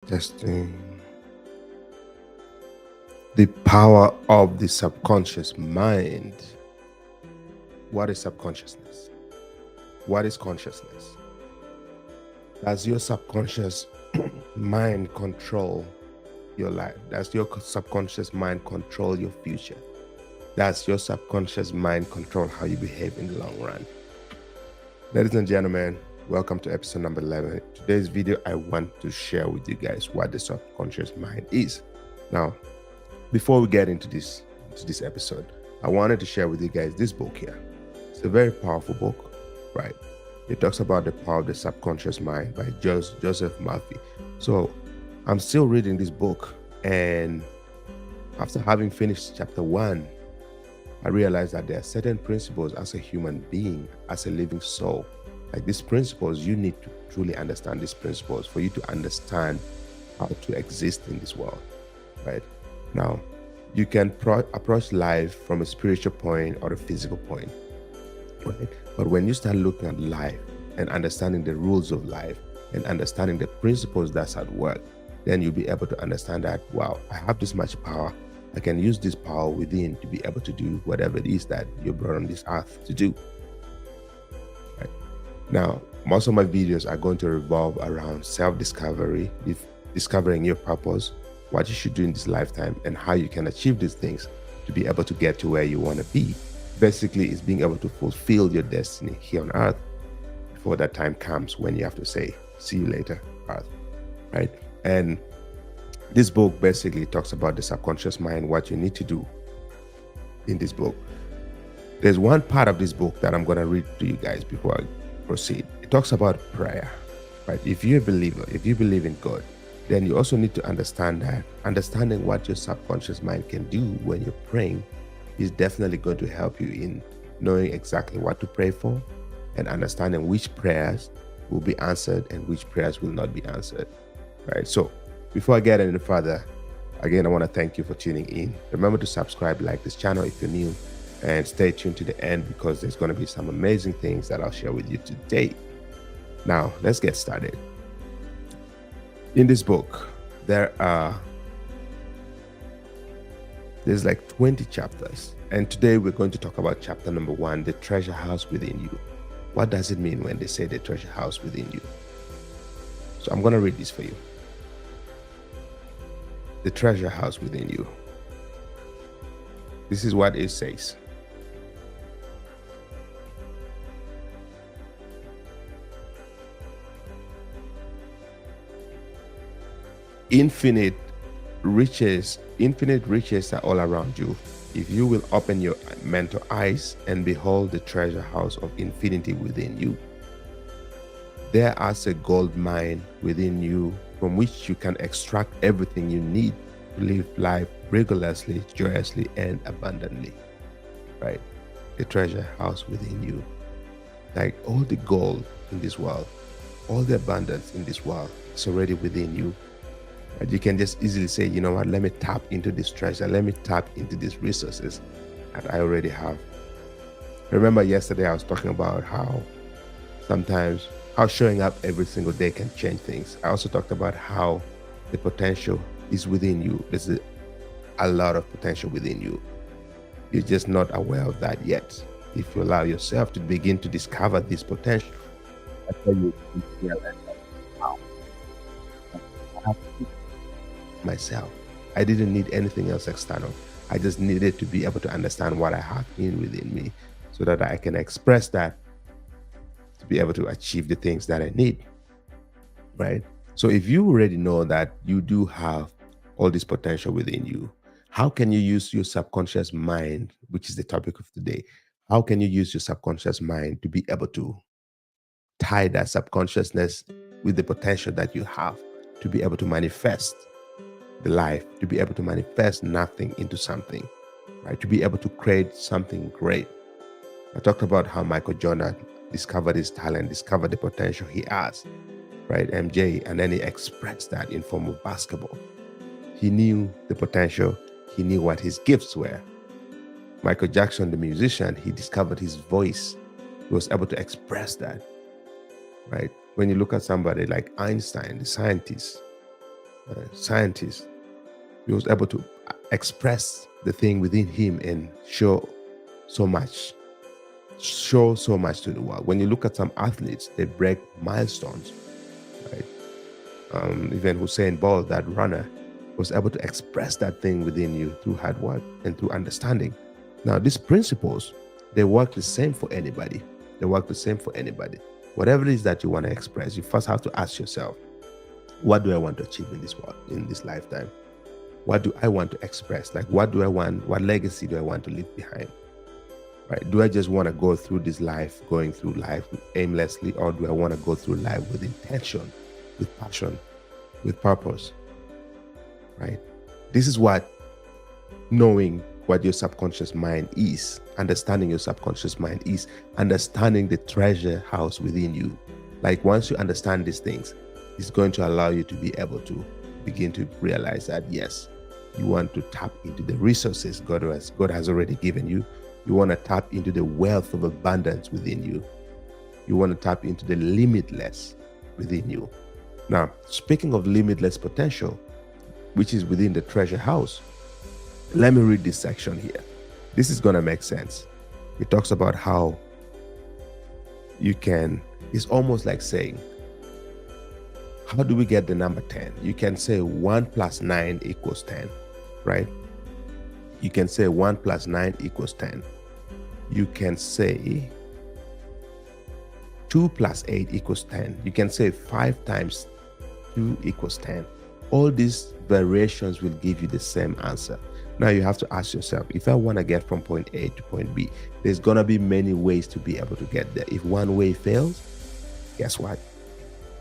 Testing. The power of the subconscious mind. What is subconsciousness? What is consciousness? Does your subconscious mind control your life? Does your subconscious mind control your future? Does your subconscious mind control how you behave in the long run? Ladies and gentlemen, welcome to episode number 11. Today's video, I want to share with you guys what the subconscious mind is. Now, before we get into this episode, I wanted to share with you guys this book here. It's a very powerful book, right? It talks about the power of the subconscious mind by Joseph Murphy. So I'm still reading this book, and after having finished chapter 1, I realized that there are certain principles as a human being, as a living soul. Like these principles, you need to truly understand these principles for you to understand how to exist in this world, right? Now, you can approach life from a spiritual point or a physical point, right? But when you start looking at life and understanding the rules of life and understanding the principles that's at work, then you'll be able to understand that, wow, I have this much power. I can use this power within to be able to do whatever it is that you're brought on this earth to do. Right? Now, most of my videos are going to revolve around self-discovery, discovering your purpose, what you should do in this lifetime, and how you can achieve these things to be able to get to where you want to be. Basically, it's being able to fulfill your destiny here on earth before that time comes when you have to say, see you later, earth, right? And this book basically talks about the subconscious mind, what you need to do in this book. There's one part of this book that I'm going to read to you guys before I proceed. It talks about prayer, right? If you're a believer, if you believe in God, then you also need to understand that understanding what your subconscious mind can do when you're praying is definitely going to help you in knowing exactly what to pray for and understanding which prayers will be answered and which prayers will not be answered, right? So before I get any further, again, I want to thank you for tuning in. Remember to subscribe, like this channel if you're new, and stay tuned to the end because there's going to be some amazing things that I'll share with you today. Now, let's get started. In this book, there's like 20 chapters. And today we're going to talk about chapter number 1, the treasure house within you. What does it mean when they say the treasure house within you? So I'm going to read this for you. The treasure house within you. This is what it says. Infinite riches are all around you. If you will open your mental eyes and behold the treasure house of infinity within you. There is a gold mine within you from which you can extract everything you need to live life rigorously, joyously, and abundantly, right? The treasure house within you. Like all the gold in this world, all the abundance in this world is already within you. And you can just easily say, you know what, let me tap into this treasure. Let me tap into these resources that I already have. Remember yesterday I was talking about how sometimes how showing up every single day can change things. I also talked about how the potential is within you. There's a lot of potential within you. You're just not aware of that yet. If you allow yourself to begin to discover this potential, that's when you realize, wow, I have myself. I didn't need anything else external. I just needed to be able to understand what I have within me so that I can express that to be able to achieve the things that I need, right? So if you already know that you do have all this potential within you, how can you use your subconscious mind, which is the topic of today? How can you use your subconscious mind to be able to tie that subconsciousness with the potential that you have to be able to manifest the life, to be able to manifest nothing into something, right? To be able to create something great. I talked about how Michael Jordan discovered his talent, discovered the potential he has, right? MJ, and then he expressed that in form of basketball. He knew the potential. He knew what his gifts were. Michael Jackson, the musician, he discovered his voice. He was able to express that, right? When you look at somebody like Einstein, the scientist, scientist. He was able to express the thing within him and show so much to the world. When you look at some athletes, they break milestones, right? Even Hussein Bolt, that runner, was able to express that thing within you through hard work and through understanding. Now, these principles, they work the same for anybody. They work the same for anybody. Whatever it is that you want to express, you first have to ask yourself, what do I want to achieve in this world, in this lifetime? What do I want to express? Like, what do I want? What legacy do I want to leave behind? Right? Do I just want to go through this life, going through life aimlessly, or do I want to go through life with intention, with passion, with purpose? Right? This is what knowing what your subconscious mind is, understanding your subconscious mind is, understanding the treasure house within you. Like, once you understand these things, it's going to allow you to be able to begin to realize that, yes, you want to tap into the resources God has already given you. You want to tap into the wealth of abundance within you. You want to tap into the limitless within you. Now, speaking of limitless potential, which is within the treasure house, let me read this section here. This is going to make sense. It talks about how it's almost like saying, how do we get the number 10? You can say 1 plus 9 equals 10, right? You can say 1 plus 9 equals 10. You can say 2 plus 8 equals 10. You can say 5 times 2 equals 10. All these variations will give you the same answer. Now you have to ask yourself, if I want to get from point A to point B, there's going to be many ways to be able to get there. If one way fails, guess what?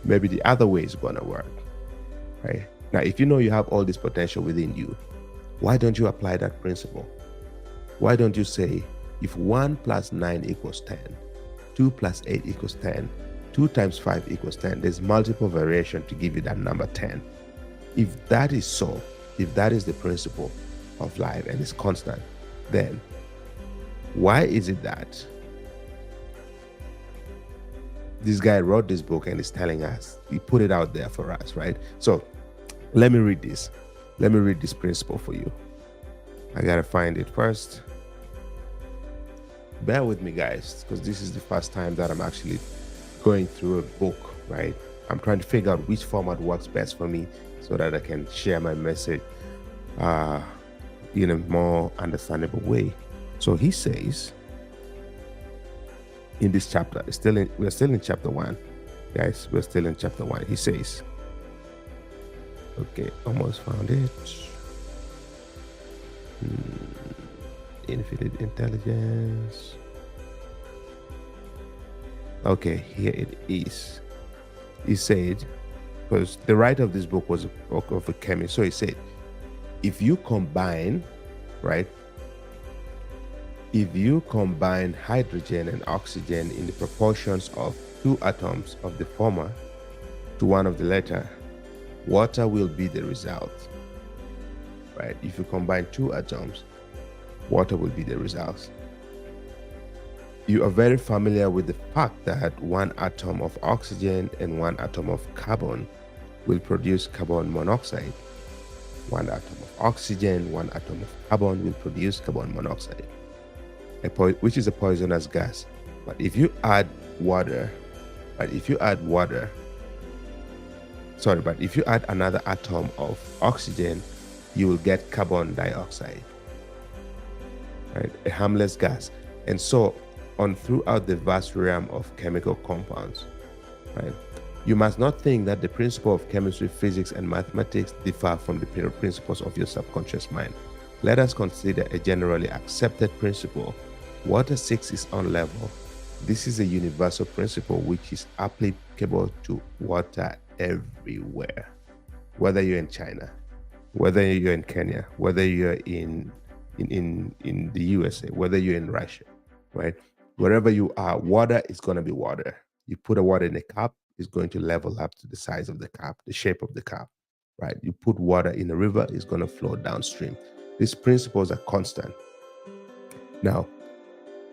Maybe the other way is going to work, right? Now, if you know you have all this potential within you, why don't you apply that principle? Why don't you say, if 1 plus 9 equals 10, 2 plus 8 equals 10, 2 times 5 equals 10, there's multiple variation to give you that number 10. If that is so, if that is the principle of life and it's constant, then why is it that this guy wrote this book and is telling us, he put it out there for us, right? So let me read this. Let me read this principle for you. I gotta find it first. Bear with me, guys, because this is the first time that I'm actually going through a book, right? I'm trying to figure out which format works best for me so that I can share my message in a more understandable way. So he says, in this chapter, we're still in chapter 1, guys. We're still in chapter 1. He says, okay, almost found it. Infinite intelligence. Okay, here it is. He said, because the writer of this book was a chemist, so he said, if you combine, right? If you combine hydrogen and oxygen in the proportions of 2 atoms of the former to 1 of the latter, water will be the result, right? If you combine 2 atoms, water will be the result. You are very familiar with the fact that 1 atom of oxygen and 1 atom of carbon will produce carbon monoxide. 1 atom of oxygen, 1 atom of carbon will produce carbon monoxide, which is a poisonous gas. But if you add water, but if you add another atom of oxygen, you will get carbon dioxide, right? A harmless gas. And so on throughout the vast realm of chemical compounds, right? You must not think that the principle of chemistry, physics, and mathematics differ from the principles of your subconscious mind. Let us consider a generally accepted principle. Water seeks its own level. This is a universal principle which is applicable to water everywhere. Whether you're in China, whether you're in Kenya, whether you're in the USA, whether you're in Russia, right? Wherever you are, water is going to be water. You put a water in a cup, it's going to level up to the size of the cup, the shape of the cup, right? You put water in a river, it's going to flow downstream. These principles are constant. Now,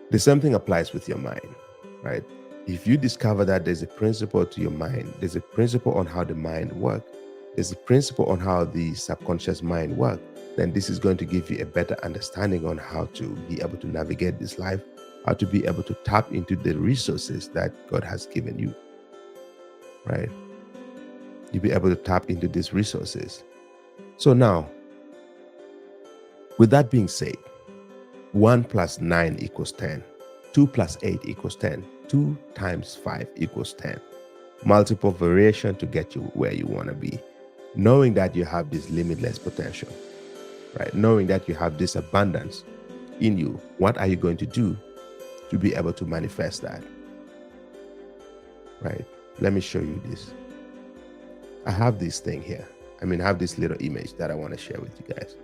the same thing applies with your mind, right? If you discover that there's a principle to your mind, there's a principle on how the mind works, there's a principle on how the subconscious mind works, then this is going to give you a better understanding on how to be able to navigate this life, how to be able to tap into the resources that God has given you, right? You'll be able to tap into these resources. So now, with that being said, 1 plus 9 equals 10. 2 plus 8 equals 10. 2 times 5 equals 10. Multiple variation to get you where you want to be. Knowing that you have this limitless potential, right? Knowing that you have this abundance in you, what are you going to do to be able to manifest that, right? Let me show you this. I have this thing here. I have this little image that I want to share with you guys.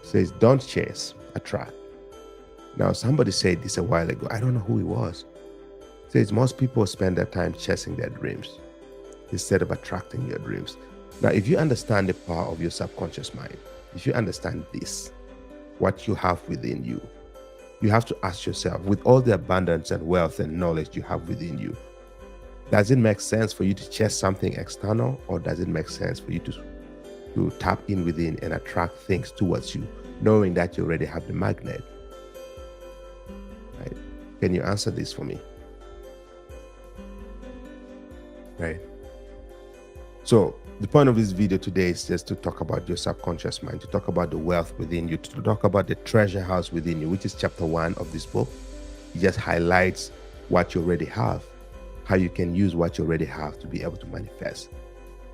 It says, don't chase, attract. Now, somebody said this a while ago. I don't know who it was. It says most people spend their time chasing their dreams instead of attracting your dreams. Now, if you understand the power of your subconscious mind, if you understand this, what you have within you, you have to ask yourself, with all the abundance and wealth and knowledge you have within you, does it make sense for you to chase something external, or does it make sense for you to tap in within and attract things towards you, knowing that you already have the magnet? Right? Can you answer this for me? Right? So the point of this video today is just to talk about your subconscious mind, to talk about the wealth within you, to talk about the treasure house within you, which is chapter 1 of this book. It just highlights what you already have, how you can use what you already have to be able to manifest,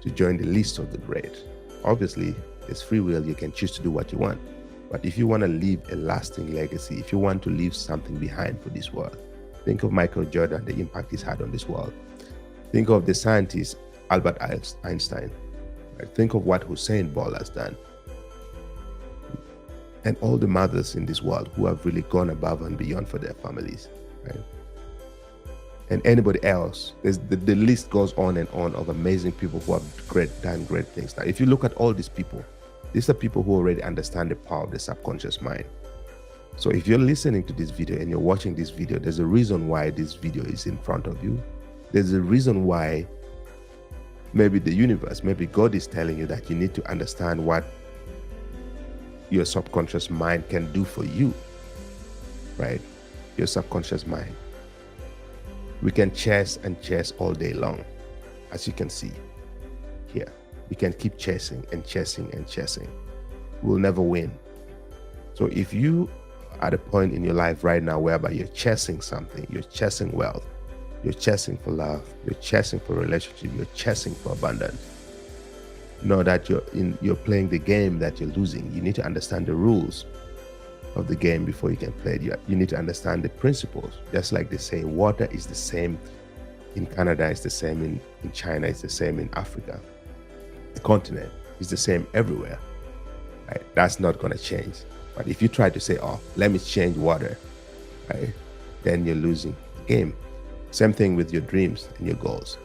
to join the list of the great. Obviously, there's free will. You can choose to do what you want. But if you want to leave a lasting legacy, if you want to leave something behind for this world, think of Michael Jordan, the impact he's had on this world. Think of the scientist Albert Einstein. Right? Think of what Usain Bolt has done. And all the mothers in this world who have really gone above and beyond for their families. Right? And anybody else, the list goes on and on of amazing people who have done great things. Now, if you look at all these people, these are people who already understand the power of the subconscious mind. So if you're listening to this video and you're watching this video, there's a reason why this video is in front of you. There's a reason why maybe the universe, maybe God is telling you that you need to understand what your subconscious mind can do for you, right? Your subconscious mind. We can chase and chase all day long, as you can see here. We can keep chasing and chasing and chasing. We'll never win. So if you are at a point in your life right now whereby you're chasing something, you're chasing wealth, you're chasing for love, you're chasing for relationship, you're chasing for abundance, know that you're playing the game that you're losing. You need to understand the rules of the game before you can play it. You need to understand the principles. Just like they say, water is the same in Canada, it's the same in China, it's the same in Africa. The continent is the same everywhere. Right? That's not going to change. But if you try to say, oh, let me change water, right, then you're losing the game. Same thing with your dreams and your goals.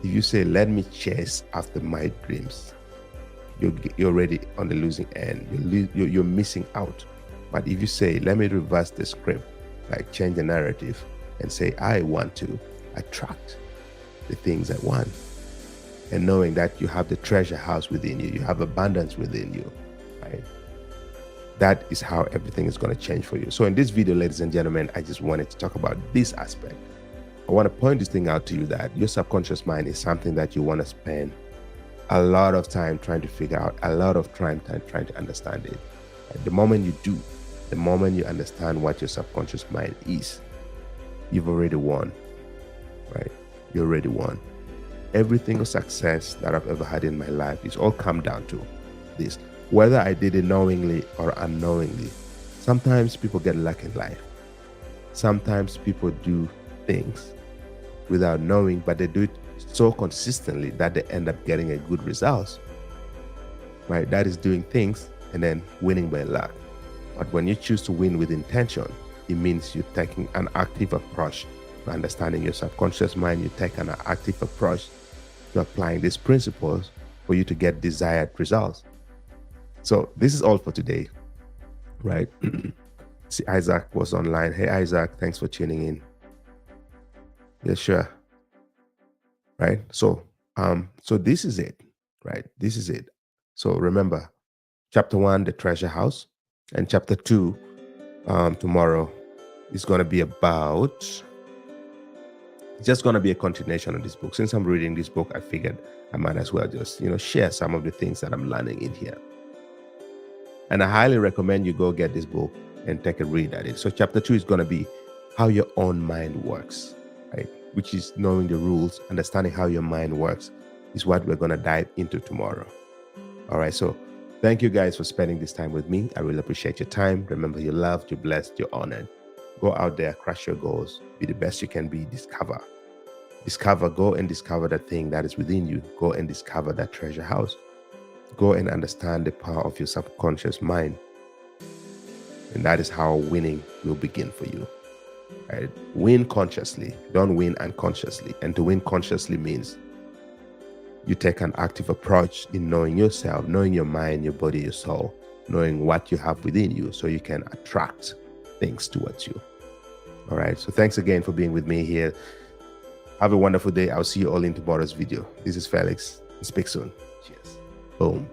If you say, let me chase after my dreams, you're already on the losing end. You're missing out. But if you say, let me reverse the script, like change the narrative and say, I want to attract the things I want. And knowing that you have the treasure house within you, you have abundance within you, right? That is how everything is going to change for you. So in this video, ladies and gentlemen, I just wanted to talk about this aspect. I want to point this thing out to you that your subconscious mind is something that you want to spend a lot of time trying to figure out, a lot of time trying to understand it. Right? The moment you do, the moment you understand what your subconscious mind is, you've already won, right? You already won. Every single success that I've ever had in my life is all come down to this. Whether I did it knowingly or unknowingly, sometimes people get lucky in life. Sometimes people do things without knowing, but they do it so consistently that they end up getting a good results, right? That is doing things and then winning by luck. But when you choose to win with intention, it means you're taking an active approach to understanding your subconscious mind. You take an active approach to applying these principles for you to get desired results. So this is all for today, right? See, Isaac was online. Hey, Isaac, thanks for tuning in. Yeah, sure. Right? So So this is it, right? This is it. So remember, chapter 1, the treasure house, and chapter 2, tomorrow, is going to be about, it's just going to be a continuation of this book. Since I'm reading this book, I figured I might as well just, share some of the things that I'm learning in here. And I highly recommend you go get this book and take a read at it. So chapter 2 is going to be how your own mind works, right? Which is knowing the rules, understanding how your mind works is what we're going to dive into tomorrow. All right. So thank you guys for spending this time with me. I really appreciate your time. Remember, you're loved, you're blessed, you're honored. Go out there, crush your goals, be the best you can be, go and discover that thing that is within you. Go and discover that treasure house. Go and understand the power of your subconscious mind. And that is how winning will begin for you. Right? Win consciously. Don't win unconsciously. And to win consciously means you take an active approach in knowing yourself, knowing your mind, your body, your soul, knowing what you have within you so you can attract things towards you. All right. So thanks again for being with me here. Have a wonderful day. I'll see you all in tomorrow's video. This is Felix. Speak soon. Cheers. Boom.